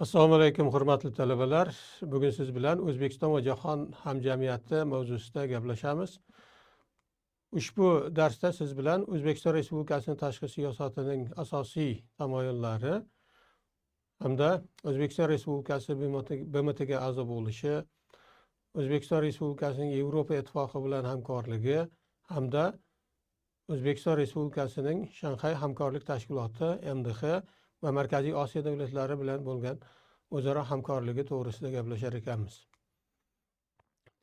Assalomu alaykum, hurmatli talabalar. Bugun siz bilan O'zbekiston va jahon hamjamiyati mavzusida gaplashamiz. Ushbu darsda siz bilan O'zbekiston Respublikasining tashqi siyosatining asosiy tamoyillari hamda O'zbekiston Respublikasi BMTga a'zo bo'lishi, O'zbekiston Respublikasining Yevropa Ittifoqi bilan hamkorligi hamda O'zbekiston Respublikasining Shanxay hamkorlik tashkiloti MDH va Markaziy Osiyo davlatlari bilan bo'lgan o'zaro hamkorligi to'g'risida gaplashar ekanmiz.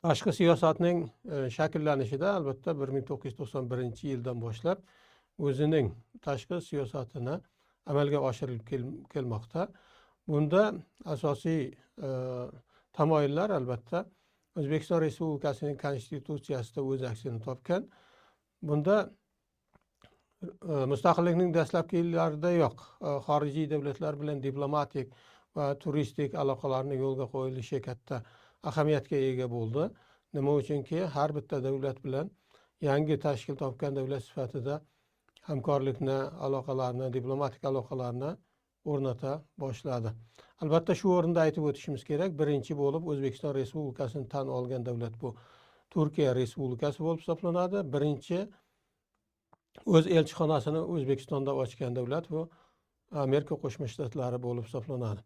Tashqi siyosatning shakllanishida albatta 1991-yildan boshlab o'zining tashqi siyosatini amalga oshirib kelmoqda. Bunda asosiy tamoyillar albatta O'zbekiston Respublikasining konstitutsiyasida o'z aksini topgan. Bunda mustaqillikning dastlabki yillaridayoq xorijiy davlatlar bilan diplomatik va turistik aloqalarni yo'lga qo'yilishi katta ahamiyatga ega bo'ldi. Nima uchunki har bitta davlat bilan yangi tashkil topgan davlat sifatida hamkorlikni, aloqalarni, diplomatik aloqalarni o'rnata boshladi. Albatta shu o'rinda aytib o'tishimiz kerak, birinchi bo'lib O'zbekiston Respublikasini tan olgan davlat bu Turkiya Respublikasi bo'lib hisoblanadi. Birinchi o'z elchixonasini O'zbekistonda ochgan davlat bu Amerika Qo'shma Shtatlari bo'lib hisoblanadi.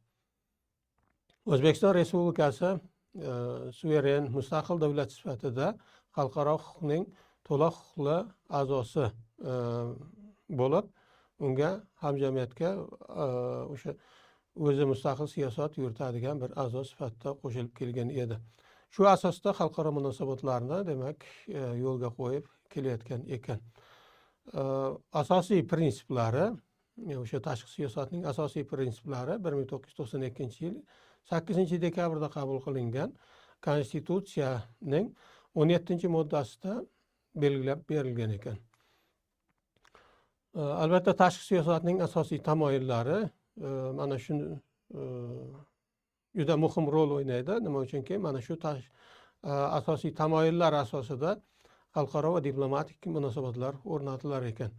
O'zbekiston Respublikasi suveren, mustaqil davlat sifatida xalqaro huquqning to'liq huquqli a'zosi bo'lib, unga hamjamiyatga o'sha o'zi mustaqil siyosat yuritadigan bir a'zo sifatida qo'shilib kelgan edi. Shu asosda xalqaro munosabatlarni demak yo'lga qo'yib kelayotgan ekan. Asosiy prinsiplari, o'sha tashqi siyosatning asosiy prinsiplari 1992-yil 8-dekabrda qabul qilingan Konstitutsiyaning 17-moddasida belgilab berilgan ekan. Albatta tashqi siyosatning asosiy tamoyillari mana shu juda muhim rol o'ynaydi. Nima uchunki mana shu asosiy tamoyillar asosida xalqaro va diplomatik munosabatlar o'rnatilar ekan.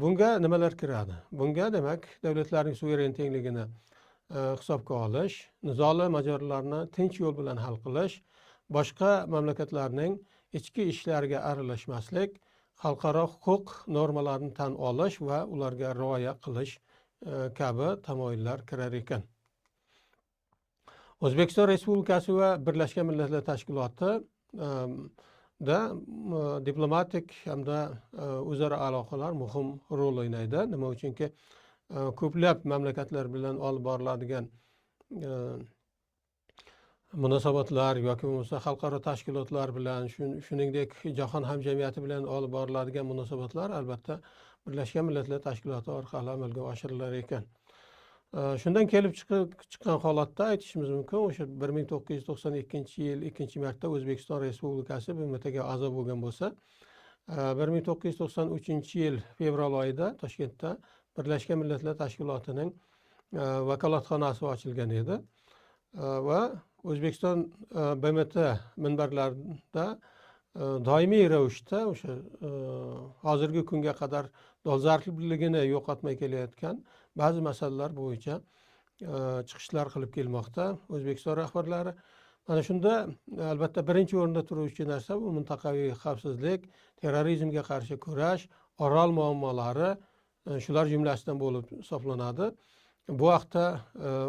Bunga nimalar kiradi? Bunga demak davlatlarning suveren tengligini hisobga olish, nizoli majaralarni tinch yo'l bilan hal qilish, boshqa mamlakatlarning ichki ishlariga aralashmaslik, xalqaro huquq normalarini tan olish va ularga rioya qilish kabi tamoyillar kirar ekan. O'zbekiston Respublikasi va Birlashgan Millatlar Tashkiloti da diplomatik hamda o'zaro aloqalar muhim rol o'ynaydi. Nima uchunki ko'plab mamlakatlar bilan olib boriladigan munosabatlar yoki bo'lmasa xalqaro tashkilotlar bilan, shuningdek jahon hamjamiyati bilan olib boriladigan munosabatlar albatta Birlashgan Millatlar Tashkiloti orqali amalga oshirilar ekan. Shundan kelib chiqqan holatda aytishimiz mumkin, o'sha 1992-yil 2-marta O'zbekiston Respublikasi BMTga a'zo bo'lgan bo'lsa, 1993-yil fevral oyida Toshkentda Birlashgan Millatlar Tashkilotining vakolatxonasi ochilgan edi va O'zbekiston BMT minbarlarida doimiy ravishda o'sha hozirgi kunga qadar dolzarbligini yo'qotmay kelayotgan ba'zi masalalar bo'yicha chiqishlar qilib kelmoqda O'zbekiston rahbarlari. Mana shunda albatta birinchi o'rinda turuvchi narsa bu mintaqaviy xavfsizlik, terrorizmga qarshi kurash, Orol muammolari shular jumlasidan bo'lib hisoblanadi. Bu haqda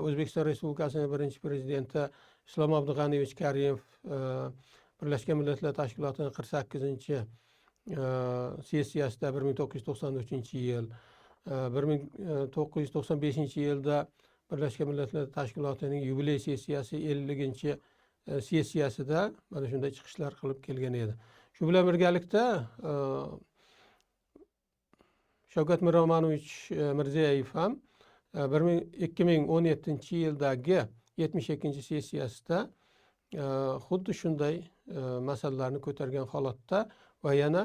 O'zbekiston Respublikasining birinchi prezidenti Islom Abdug'aniyevich Karimov Birlashgan Millatlar Tashkilotining 48-sessiyasida 1993-yil, 1995-yilda Birlashgan Millatlar Tashkilotining yubiley sessiyasi 50-sessiyasida mana shunday chiqishlar qilib kelgan edi. Shu bilan birgalikda Shavkat Miromonovich Mirziyoyev ham 2017-yildagi 72-sessiyasida xuddi shunday masalalarni ko'targan holatda va yana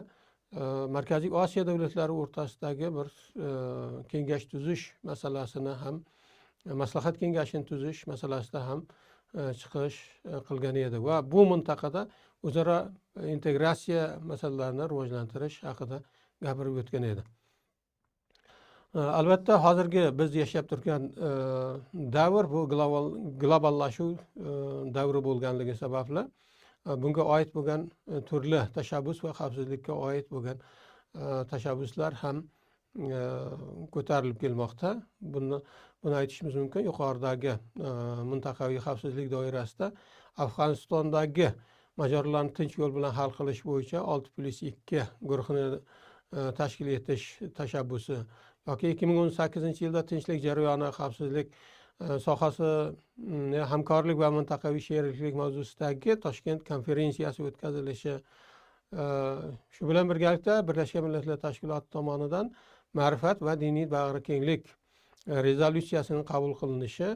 Markaziy Osiyo davlatlari o'rtasidagi bir kengash tuzish masalasini ham, maslahat kengashini tuzish masalasida ham chiqish qilgan edi va bu mintaqada o'zaro integratsiya masalalarini rivojlantirish haqida gapirib o'tgan edi. Albatta hozirgi biz yashab turgan davr bu globallashuv davri bo'lganligi sababli bunga oid bo'lgan turli tashabbus va xavfsizlikka oid bo'lgan tashabbuslar ham ko'tarilib kelmoqda. Buni aytishimiz mumkin. Yuqoridagi mintaqaviy xavfsizlik doirasida Afg'onistondagi majorlarni tinch yo'l bilan hal qilish bo'yicha 6+2 guruhini tashkil etish tashabbusi yoki 2018-yilda tinchlik jarayoni, xavfsizlik sohasi, hamkorlik va mintaqaviy sheriklik mavzusidagi Toshkent konferensiyasi o'tkazilishi, shu bilan birgalikda Birlashgan Millatlar Tashkiloti tomonidan ma'rifat va diniy bag'rikenglik rezolyutsiyasining qabul qilinishi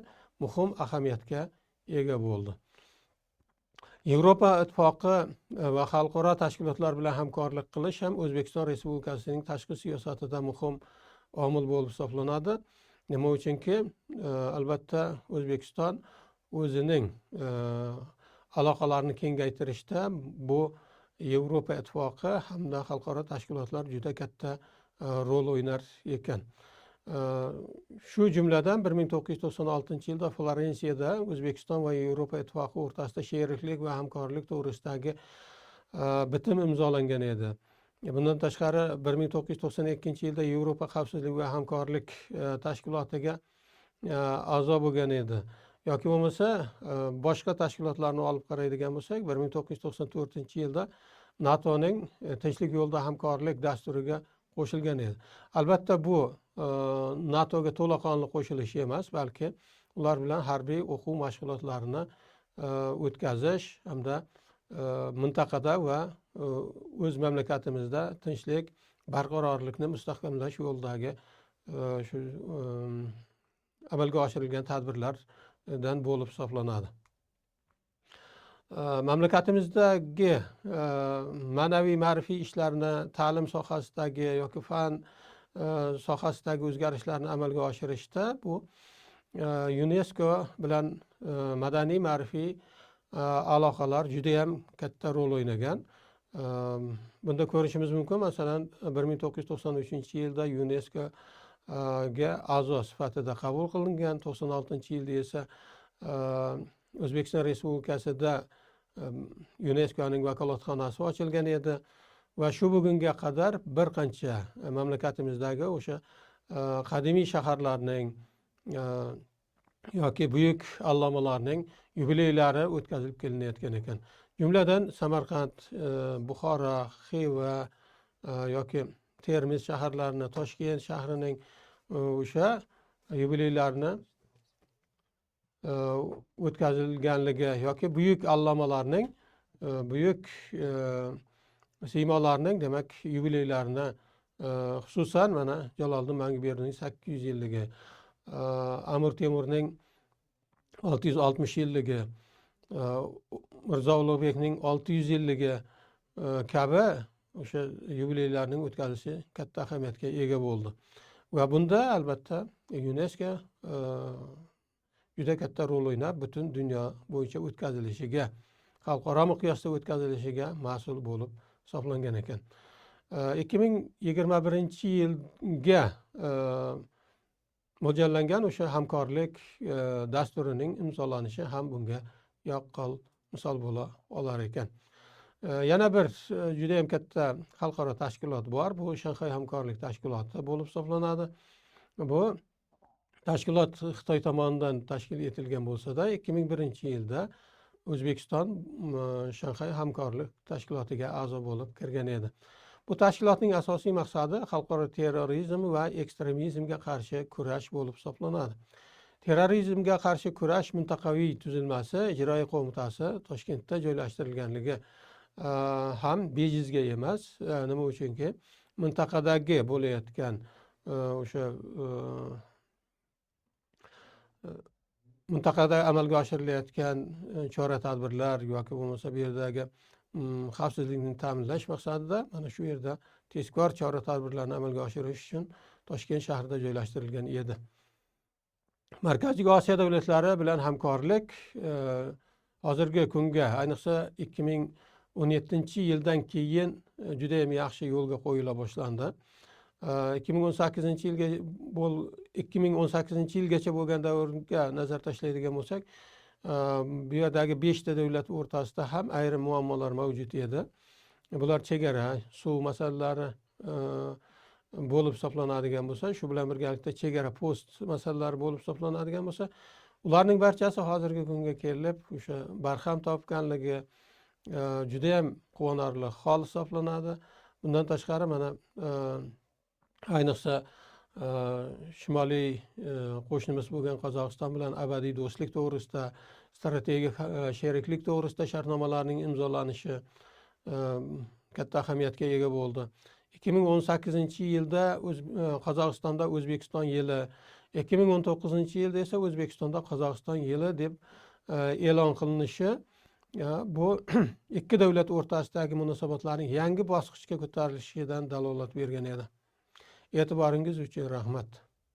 muhim ahamiyatga ega bo'ldi. Yevropa Ittifoqi va xalqaro tashkilotlar bilan hamkorlik qilish ham O'zbekiston Respublikasining tashqi siyosatida muhim omil bo'lib hisoblanadi. Nima uchunki, albatta O'zbekiston o'zining aloqalarini kengaytirishda bu Yevropa Ittifoqi hamda xalqaro tashkilotlar juda katta rol o'ynar ekan. Shu jumladan 1996-yilda Florensiyada O'zbekiston va Yevropa Ittifoqi o'rtasida sheriklik va hamkorlik to'g'risidagi bitim imzolangan edi. Bundan tashqari 1992-yilda Yevropa xavfsizlik va hamkorlik tashkilotiga a'zo bo'lgan edi. Yoki bo'lmasa boshqa tashkilotlarni olib qaraydigan bo'lsak, 1994-yilda NATOning tinchlik yo'lida hamkorlik dasturiga qo'shilgan edi. Albatta bu NATOga to'laqonli qo'shilish emas, balki ular bilan harbiy o'quv mashg'ulotlarini o'tkazish hamda mintaqada va o'z mamlakatimizda tinchlik, barqarorlikni mustahkamlash yo'lidagi shu amalga oshirilgan tadbirlardan bo'lib hisoblanadi. Mamlakatimizdagi ma'naviy ma'rifiy ishlarni, ta'lim sohasidagi yoki fan sohasidagi o'zgarishlarni amalga oshirishda bu UNESCO bilan madaniy ma'rifiy aloqalar juda ham katta rol o'ynagan. Bunda ko'rishimiz mumkin, masalan 1993-yilda UNESCOga a'zo sifatida qabul qilingan, 96-yilda esa O'zbekiston Respublikasida UNESCOning vakolatxonasi ochilgan edi va shu bugunga qadar bir qancha mamlakatimizdagi o'sha qadimiy shaharlarning yoki buyuk allomalarning yubileylari o'tkazilib kelinayotgan ekan. Jumladan Samarqand, Buxoro, Xiva yoki Termiz shaharlarini, Toshkent shahrining o'sha yubileylarini o'tkazilganligi yoki buyuk allomalarning buyuk siymolarning demak yubileylarini, xususan mana Jaloliddin Manguberdining 800 yilligi, Amir Temurning 660 yilligi, Mirzo Ulug'bekning 600 yilligi kabi o'sha yubileylarning o'tkazilishi katta ahamiyatga ega bo'ldi. Va bunda albatta UNESCO juda katta rol o'ynab, butun dunyo bo'yicha o'tkazilishiga, xalqaro miqyosda o'tkazilishiga mas'ul bo'lib hisoblangan ekan. 2021-yilga mo'ljallangan o'sha hamkorlik dasturining imzolanishi ham bunga yaqqol misol bo'la olar ekan. Yana bir juda ham katta xalqaro tashkilot bor. Bu Shanxay hamkorlik tashkiloti bo'lib hisoblanadi. Bu tashkilot Xitoy tomonidan tashkil etilgan bo'lsa-da, 2001-yilda O'zbekiston Shanxay hamkorlik tashkilotiga a'zo bo'lib kirgan edi. Bu tashkilotning asosiy maqsadi xalqaro terrorizm va ekstremizmga qarshi kurash bo'lib hisoblanadi. Terrorizmga qarshi kurash mintaqaviy tuzilmasi ijroiya qo'mitasi Toshkentda joylashtirilganligi ham bejizga emas. Nima uchunki, mintaqadagi bo'layotgan o'sha mintaqada amalga oshirilayotgan chora-tadbirlar yoki bo'lmasa bu yerdagi xavfsizlikni ta'minlash maqsadida mana shu yerda tezkor chora-tadbirlarni amalga oshirish uchun Toshkent shahrida joylashtirilgan edi. Markaziy Osiyo davlatlari bilan hamkorlik hozirgi kunga, ayniqsa 2017-yildan keyin juda ham yaxshi yo'lga qo'yila boshlandi. 2018-yilga 2018-yilgacha bo'lgan davrga nazar tashlaydigan bo'lsak, bu yerdagi 5 ta davlat o'rtasida ham ayrim muammolar mavjud edi. Bular chegara, suv masalalari bo'lib hisoblanadigan bo'lsa, shu bilan birgalikda chegara post masalalari bo'lib hisoblanadigan bo'lsa, ularning barchasi hozirgi kunga kelib o'sha barham topganligi juda ham quvonarli hol hisoblanadi. Bundan tashqari mana ayniqsa shimoliy qo'shnimiz bo'lgan Qozog'iston bilan abadiy do'stlik to'g'risida, strategik sheriklik to'g'risida shartnomalarning imzolanishi katta ahamiyatga ega bo'ldi. 2018-yilda Qozog'istonda O'zbekiston yili, 2019-yilda esa O'zbekistonda Qozog'iston yili deb e'lon qilinishi bu ikki davlat o'rtasidagi munosabatlarning yangi bosqichga ko'tarilishidan dalolat bergan edi. E'tiboringiz uchun rahmat.